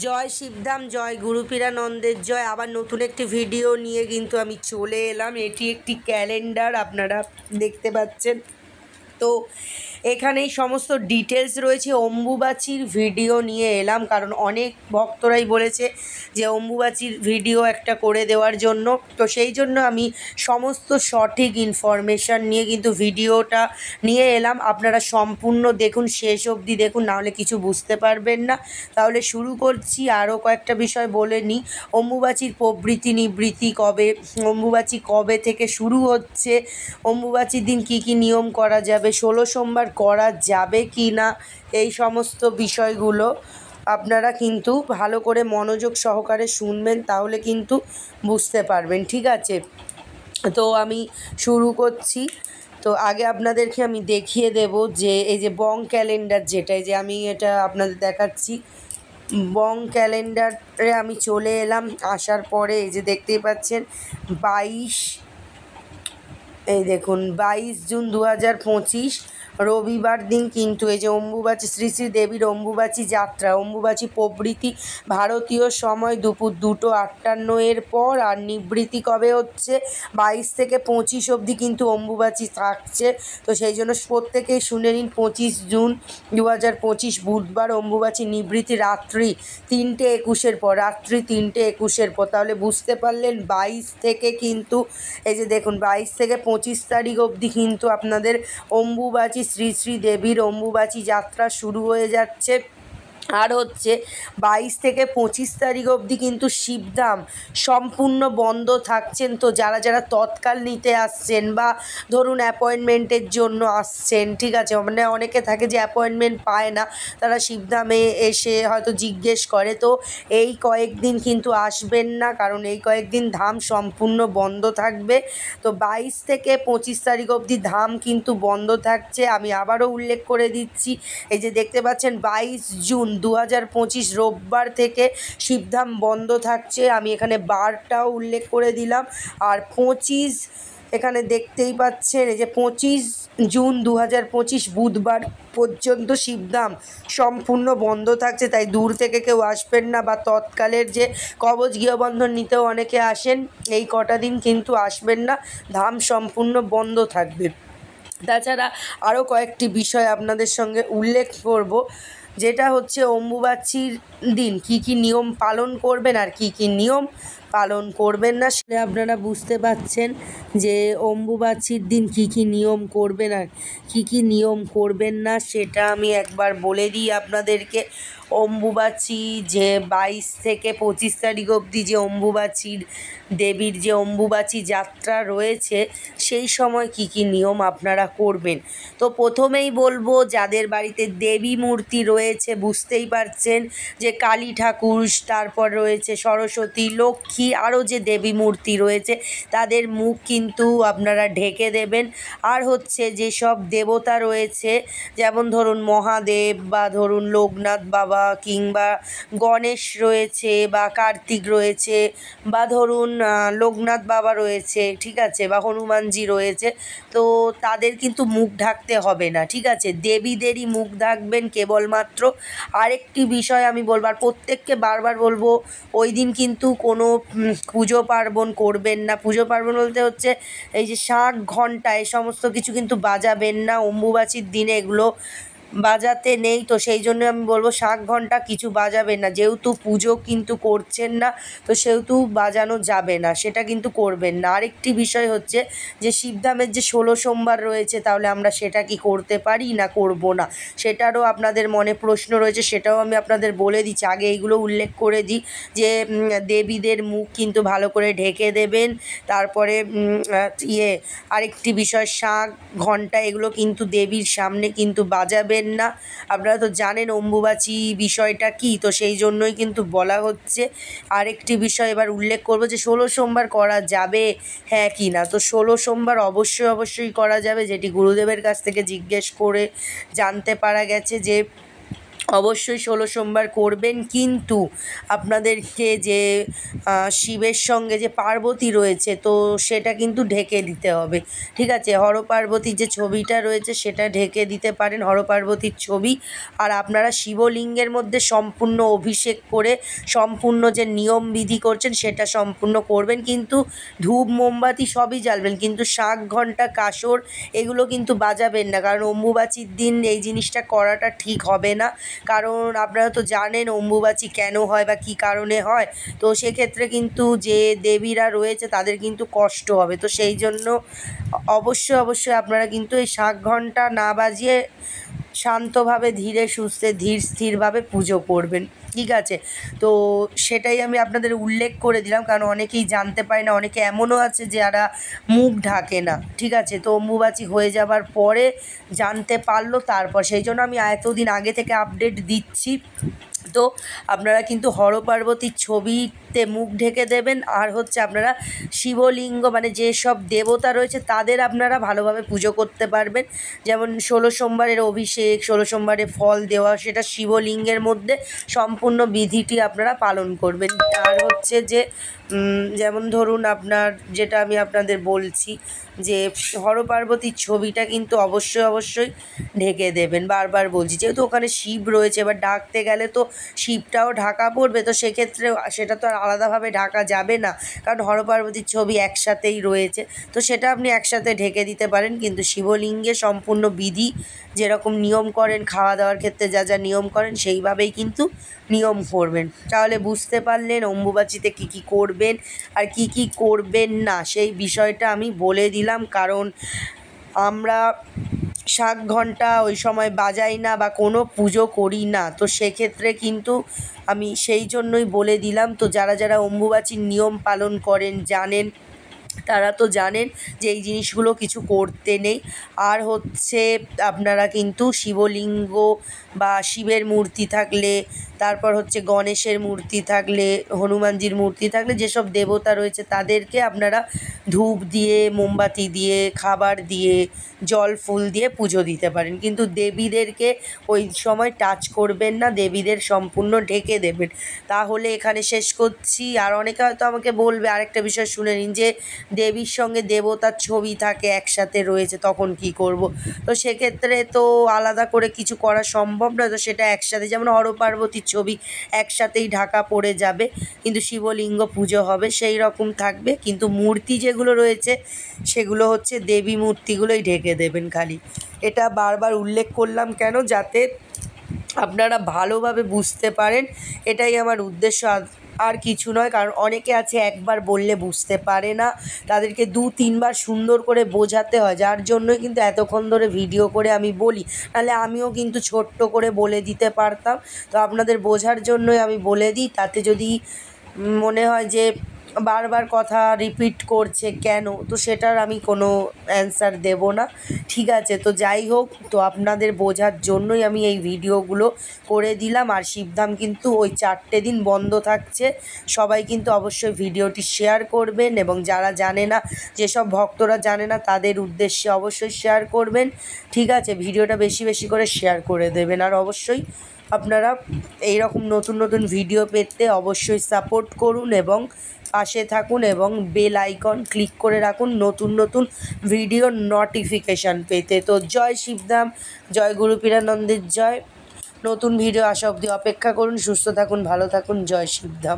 জয় শিবধাম, জয় গুরুপীরানন্দের জয়। আবার নতুন একটি ভিডিও নিয়ে কিন্তু আমি চলে এলাম। এটি একটি ক্যালেন্ডার, আপনারা দেখতে পাচ্ছেন। তো এখানেই সমস্ত ডিটেলস রয়েছে। অম্বুবাচীর ভিডিও নিয়ে এলাম, কারণ অনেক ভক্তরাই বলেছে যে অম্বুবাচীর ভিডিও একটা করে দেওয়ার জন্য। তো সেই জন্য আমি সমস্ত সঠিক ইনফরমেশান নিয়ে কিন্তু ভিডিওটা নিয়ে এলাম। আপনারা সম্পূর্ণ দেখুন, শেষ অবধি দেখুন, নাহলে কিছু বুঝতে পারবেন না। তাহলে শুরু করছি। আরও কয়েকটা বিষয় বলে নিই। অম্বুবাচীর প্রবৃত্তি নিবৃত্তি কবে, অম্বুবাচী কবে থেকে শুরু হচ্ছে, অম্বুবাচীর দিন কী কী নিয়ম করা যাবে, 16 সোমবার করা যাবে কি না, এই সমস্ত বিষয়গুলো আপনারা কিন্তু ভালো করে মনোযোগ সহকারে শুনবেন, তাহলে কিন্তু বুঝতে পারবেন। ঠিক আছে, তো আমি শুরু করছি। তো আগে আপনাদেরকে আমি দেখিয়ে দেব যে এই যে বং ক্যালেন্ডার, যেটা এই যে আমি এটা আপনাদের দেখাচ্ছি। বং ক্যালেন্ডারে আমি চলে এলাম। আসার পরে এই যে দেখতেই পাচ্ছেন 22, এই দেখুন 22 জুন 2025 রবিবার দিন কিন্তু এই যে অম্বুবাচী, শ্রী শ্রী দেবীর অম্বুবাচী যাত্রা, অম্বুবাচী প্রবৃত্তি ভারতীয় সময় দুপুর 2:58 পর। আর নিবৃত্তি কবে হচ্ছে, 22 থেকে 25 অবধি কিন্তু অম্বুবাচী থাকছে। তো সেই জন্য প্রত্যেকেই শুনে নিন। 25 জুন 2025 বুধবার অম্বুবাচী নিবৃত্তি রাত্রি 3:21 পর, রাত্রি 3:21 পর। তাহলে বুঝতে পারলেন 22 থেকে কিন্তু এই যে দেখুন 22 থেকে 25 তারিখ অবধি কিন্তু আপনাদের অম্বুবাচী, শ্রী শ্রী দেবীর অম্বুবাচী যাত্রা শুরু হয়ে যাচ্ছে। আর হচ্ছে 22 থেকে 25 তারিখ অবধি কিন্তু শিবধাম সম্পূর্ণ বন্ধ থাকছেন। তো যারা যারা তৎকাল নিতে আসছেন বা ধরুন অ্যাপয়েন্টমেন্টের জন্য আসছেন, ঠিক আছে, মানে অনেকে থাকে যে অ্যাপয়েন্টমেন্ট পায় না, তারা শিবধামে এসে হয়তো জিজ্ঞেস করে। তো এই কয়েকদিন কিন্তু আসবেন না, কারণ এই কয়েকদিন ধাম সম্পূর্ণ বন্ধ থাকবে। তো 22 থেকে 25 তারিখ অবধি ধাম কিন্তু বন্ধ থাকছে। আমি আবারও উল্লেখ করে দিচ্ছি, এই যে দেখতে পাচ্ছেন 22 জুন 2025 রোববার থেকে শিবধাম বন্ধ থাকছে। আমি এখানে বারটাও উল্লেখ করে দিলাম। আর 25, এখানে দেখতেই পাচ্ছেন এই যে 25 জুন 2025 বুধবার পর্যন্ত শিবধাম সম্পূর্ণ বন্ধ থাকছে। তাই দূর থেকে কেউ আসবেন না, বা তৎকালের যে কবচ গৃহবন্ধন নিতেও অনেকে আসেন, এই কটা দিন কিন্তু আসবেন না, ধাম সম্পূর্ণ বন্ধ থাকবে। তাছাড়া আরও কয়েকটি বিষয় আপনাদের সঙ্গে উল্লেখ করব, যেটা হচ্ছে অম্বুবাচীর দিন কী কী নিয়ম পালন করবেন আর কী কী নিয়ম পালন করবেন না, সেটা আপনারা বুঝতে পাচ্ছেন যে অম্বুবাচীর দিন কী কী নিয়ম করবেন আর কী কী নিয়ম করবেন না, সেটা আমি একবার বলে দিই আপনাদেরকে। অম্বুবাচী যে 22 থেকে 25 তারিখ অবধি যে অম্বুবাচীর দেবীর যে অম্বুবাচী যাত্রা রয়েছে, সেই সময় কী কী নিয়ম আপনারা করবেন। তো প্রথমেই বলবো, যাদের বাড়িতে দেবী মূর্তি রয়েছে, বুঝতেই পারছেন যে কালী ঠাকুর, তারপর রয়েছে সরস্বতী, লক্ষ্মী, আরও যে দেবী মূর্তি রয়েছে, তাদের মুখ কিন্তু আপনারা ঢেকে দেবেন। আর হচ্ছে যেসব দেবতা রয়েছে, যেমন ধরুন মহাদেব, বা ধরুন লোকনাথ বাবা, কিংবা গণেশ রয়েছে, বা কার্তিক রয়েছে, বা ধরুন লোকনাথ বাবা রয়েছে, ঠিক আছে, বা হনুমানজি রয়েছে, তো তাদের কিন্তু মুখ ঢাকতে হবে না, ঠিক আছে, দেবীদেরই মুখ ঢাকবেন কেবলমাত্র। আরেকটি বিষয় আমি বলবো, আর প্রত্যেককে বারবার বলবো, ওই দিন কিন্তু কোনো পুজো পার্বণ করবেন না। পুজো পার্বণ বলতে হচ্ছে এই যে শাঁখ, ঘণ্টা, এই সমস্ত কিছু কিন্তু বাজাবেন না। অম্বুবাচীর দিনে এগুলো বাজাতে নেই। তো সেই জন্য আমি বলবো শাঁখ ঘণ্টা কিছু বাজাবেন না, যেহেতু পুজো কিন্তু করছেন না, তো সেহেতু বাজানো যাবে না, সেটা কিন্তু করবেন না। আরেকটি বিষয় হচ্ছে যে শিবধামের যে 16 সোমবার রয়েছে, তাহলে আমরা সেটা কি করতে পারি না করব না, সেটারও আপনাদের মনে প্রশ্ন রয়েছে, সেটাও আমি আপনাদের বলে দিচ্ছি। আগে এইগুলো উল্লেখ করে দিই যে দেবীদের মুখ কিন্তু ভালো করে ঢেকে দেবেন। তারপরে আরেকটি বিষয়, শাঁখ, ঘণ্টা, এগুলো কিন্তু দেবীর সামনে কিন্তু বাজাবেন না। আপনারা তো জানেন অম্বুবাচী বিষয়টা কী, তো সেই জন্যই কিন্তু বলা হচ্ছে। আরেকটি বিষয় এবার উল্লেখ করব যে 16 সোমবার করা যাবে হ্যাঁ কি না। তো 16 সোমবার অবশ্যই করা যাবে, যেটি গুরুদেবের কাছ থেকে জিজ্ঞেস করে জানতে পারা গেছে যে অবশ্যই 16 সোমবার করবেন, কিন্তু আপনাদেরকে যে শিবের সঙ্গে যে পার্বতী রয়েছে তো সেটা কিন্তু ঢেকে দিতে হবে, ঠিক আছে? হর পার্বতীর যে ছবিটা রয়েছে সেটা ঢেকে দিতে পারেন, হর পার্বতীর ছবি। আর আপনারা শিবলিঙ্গের মধ্যে সম্পূর্ণ অভিষেক করে সম্পূর্ণ যে নিয়মবিধি করছেন সেটা সম্পূর্ণ করবেন, কিন্তু ধূপ মোমবাতি সবই জ্বালবেন, কিন্তু শাঁখ ঘণ্টা কাসর এগুলো কিন্তু বাজাবেন না, কারণ অম্বুবাচীর দিন এই জিনিসটা করাটা ঠিক হবে না। কারণ আপনারা তো জানেন অম্বুবাচী কেন হয় বা কী কারণে হয়, তো সেক্ষেত্রে কিন্তু যে দেবীরা রয়েছে তাদের কিন্তু কষ্ট হবে। তো সেই জন্য অবশ্যই আপনারা কিন্তু এই শাঁখ ঘণ্টা না বাজিয়ে শান্তভাবে ধীরে সুস্থে ধীর স্থিরভাবে পুজো করবেন, ঠিক আছে? তো সেটাই আমি আপনাদের উল্লেখ করে দিলাম, কারণ অনেকেই জানতে পারে না, অনেকে এমনও আছে যারা মুখ ঢাকে না, ঠিক আছে? তো অম্বুবাচী হয়ে যাবার পরে জানতে পারলো, তারপর সেই জন্য আমি এতদিন আগে থেকে আপডেট দিচ্ছি। তো আপনারা কিন্তু হর পার্বতীর ছবিতে মুখ ঢেকে দেবেন, আর হচ্ছে আপনারা শিবলিঙ্গ মানে যেসব দেবতা রয়েছে তাদের আপনারা ভালোভাবে পুজো করতে পারবেন, যেমন 16 সোমবারের অভিষেক, 16 সোমবারে ফল দেওয়া, সেটা শিবলিঙ্গের মধ্যে সম্পূর্ণ বিধিটি আপনারা পালন করবেন। আর হচ্ছে যে যেমন ধরুন আপনার যেটা আমি আপনাদের বলছি যে হর পার্বতীর ছবিটা কিন্তু অবশ্যই ঢেকে দেবেন, বারবার বলছি, যেহেতু ওখানে শিব রয়েছে, এবার ঢাকতে গেলে তো শিবটাও ঢাকা পড়বে, তো সেক্ষেত্রে সেটা তো আর আলাদাভাবে ঢাকা যাবে না, কারণ হর পার্বতীর ছবি একসাথেই রয়েছে, তো সেটা আপনি একসাথে ঢেকে দিতে পারেন। কিন্তু শিবলিঙ্গে সম্পূর্ণ বিধি যেরকম নিয়ম করেন, খাওয়া দাওয়ার ক্ষেত্রে যা যা নিয়ম করেন সেইভাবেই কিন্তু নিয়ম করবেন। তাহলে বুঝতে পারলেন অম্বুবাচীতে কী কী করবেন আর কী কী করবেন না, সেই বিষয়টা আমি বলে দিলাম। কারণ আমরা শাঁখ ঘণ্টা ওই সময় বাজাই না বা কোনো পুজো করি না, তো সেক্ষেত্রে কিন্তু আমি সেই জন্যই বলে দিলাম। তো যারা অম্বুবাচীর নিয়ম পালন করেন জানেন, তারা তো জানেন যে এই জিনিসগুলো কিছু করতে নেই। আর হচ্ছে আপনারা কিন্তু শিবলিঙ্গ বা শিবের মূর্তি থাকলে, তারপর হচ্ছে গণেশের মূর্তি থাকলে, হনুমানজির মূর্তি থাকলে, যেসব দেবতা রয়েছে তাদেরকে আপনারা ধূপ দিয়ে, মোমবাতি দিয়ে, খাবার দিয়ে, জল ফুল দিয়ে পুজো দিতে পারেন, কিন্তু দেবীদেরকে ওই সময় টাচ করবেন না, দেবীদের সম্পূর্ণ ঢেকে দেবেন। তাহলে এখানে শেষ করছি। আর অনেকে হয়তো আমাকে বলবে আরেকটা বিষয় শুনে নিন, যে দেবীর সঙ্গে দেবতার ছবি থাকে একসাথে রয়েছে তখন কি করব? তো সেক্ষেত্রে তো আলাদা করে কিছু করা সম্ভব নয়, তো সেটা একসাথে, যেমন হর পার্বতীর ছবি একসাথেই ঢাকা পড়ে যাবে, কিন্তু শিবলিঙ্গ পুজো হবে সেই রকম থাকবে, কিন্তু মূর্তি যেগুলো রয়েছে সেগুলো হচ্ছে দেবী মূর্তিগুলোই ঢেকে দেবেন খালি। এটা বারবার উল্লেখ করলাম কেন, যাতে আপনারা ভালোভাবে বুঝতে পারেন, এটাই আমার উদ্দেশ্য, আর কিছু নয়। কারণ অনেকে আছে একবার বললে বুঝতে পারে না, তাদেরকে 2-3বার সুন্দর করে বোঝাতে হয়, যার জন্যই কিন্তু এতক্ষণ ধরে ভিডিও করে আমি বলি, নাহলে আমিও কিন্তু ছোট্ট করে বলে দিতে পারতাম। তো আপনাদের বোঝার জন্যই আমি বলে দিই, তাতে যদি মনে হয় যে বারবার কথা রিপিট করছে কেন, তো সেটার আমি কোনো অ্যান্সার দেব না, ঠিক আছে? তো যাই হোক, তো আপনাদের বোঝার জন্যই আমি এই ভিডিওগুলো করে দিলাম। আর শিবধাম কিন্তু ওই 4টে দিন বন্ধ থাকছে, সবাই কিন্তু অবশ্যই ভিডিওটি শেয়ার করবেন, এবং যারা জানে না, যেসব ভক্তরা জানে না তাদের উদ্দেশ্যে অবশ্যই শেয়ার করবেন, ঠিক আছে? ভিডিওটা বেশি করে শেয়ার করে দেবেন। আর অবশ্যই আপনারা এই রকম নতুন ভিডিও পেতে অবশ্যই সাপোর্ট করুন এবং পাশে থাকুন, এবং বেল আইকন ক্লিক করে রাখুন নতুন ভিডিওর নোটিফিকেশান পেতে। তো জয় শিবধাম, জয় গুরু পীরানন্দের জয়। নতুন ভিডিও আসা অবধি অপেক্ষা করুন। সুস্থ থাকুন, ভালো থাকুন। জয় শিবধাম।